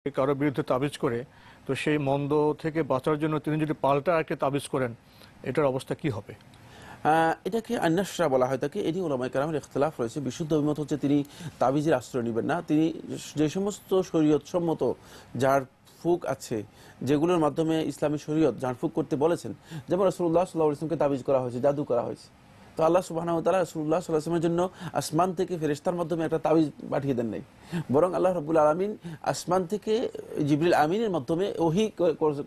কারো বিরুদ্ধে তাবিজ করে, তো সেই মন্দ থেকে বাঁচার জন্য তিনি যদি পাল্টা একটা তাবিজ করেন, এটার অবস্থা কি হবে? এটাকে আন্নাসরা বলা হয় থাকে। এটি উলামায়ে কেরামের ইখতিলাফ রয়েছে। বিশুদ্ধ অভিমত হচ্ছে তিনি তাবিজের আশ্রয় নেবেন না। তিনি যে সমস্ত শরীয়ত সম্মত ঝাড় ফুঁক আছে, যেগুলোর মাধ্যমে ইসলামী শরীয়ত ঝাড়ফুঁক করতে বলেছেন, যেমন রাসূলুল্লাহ সাল্লাল্লাহু আলাইহি ওয়াসাল্লামকে তাবিজ করা হয়েছে, জাদু করা হয়েছে, তো আল্লাহ সুবহানাহু ওয়া তাআলা রাসূলুল্লাহ সাল্লাল্লাহু আলাইহি ওয়াসাল্লামের জন্য আসমান থেকে ফেরেশতার মাধ্যমে একটা তাবিজ পাঠিয়ে দেন নাই, বরং আল্লাহ রাব্বুল আলামিন আসমান থেকে জিবরিল আমিনের মাধ্যমে ওহী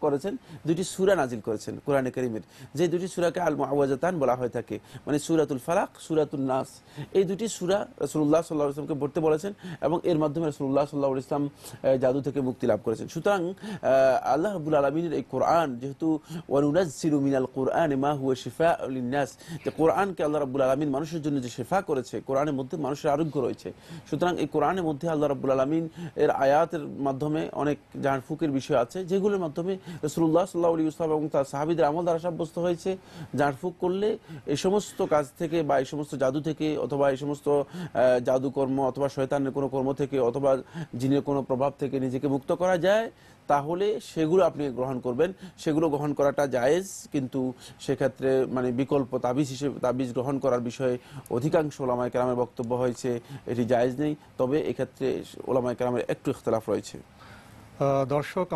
করেছেন, দুটি সূরা নাজিল করেছেন কোরআনে কারীমের, যে দুটি সূরাকে আল মুআওয়াযাতান বলা হয়ে থাকে, মানে সূরাতুল ফালাক, সূরাতুন নাস। এই দুটি সূরা রাসূলুল্লাহ সাল্লাল্লাহু আলাইহি ওয়াসাল্লামকে পড়তে বলেছেন এবং এর মাধ্যমে রাসূলুল্লাহ সাল্লাল্লাহু আলাইহি ওয়াসাল্লাম জাদু থেকে মুক্তি লাভ করেছেন। সুতরাং আল্লাহ রাব্বুল আলামিনের এই কোরআন, যেহেতু ওয়া নুনাজ্জিলু মিনাল কুরআনি মা হুয়া শিফাউল লিন-নাস, যে কোরআনকে আল্লাহ রাব্বুল আলামিন মানুষের জন্য যে শিফা করেছে, কোরআনের মধ্যে মানুষের আরোগ্য রয়েছে। সুতরাং এই কোরআনের মধ্যে আল্লাহ রাব্বুল আলামিন এর আয়াতের মাধ্যমে অনেক ঝাড়ফুঁকের বিষয় আছে, যেগুলোর মাধ্যমে রাসূলুল্লাহ সাল্লাল্লাহু আলাইহি ওয়াসাল্লাম এবং তার সাহাবীদের আমল দ্বারা সাব্যস্ত হয়েছে ঝাড়ফুঁক করলে এই সমস্ত কাজ থেকে বা এই সমস্ত জাদু থেকে অথবা এই সমস্ত জাদুকর্ম অথবা শয়তানের কোনো কর্ম থেকে অথবা জিনের কোনো প্রভাব থেকে নিজেকে মুক্ত করা যায়। তাহলে সেগুলো আপনি গ্রহণ করবেন, সেগুলো গ্রহণ করাটা জায়েজ, কিন্তু সেক্ষেত্রে মানে বিকল্প তাবিজ হিসেবে তাবিজ গ্রহণ করার বিষয়ে অধিকাংশ ওলামায়ে কেরামের বক্তব্য হয়েছে এটি জায়েজ নেই। তবে এক্ষেত্রে ওলামায়ে কেরামের একটু ইখতিলাফ রয়েছে। দর্শক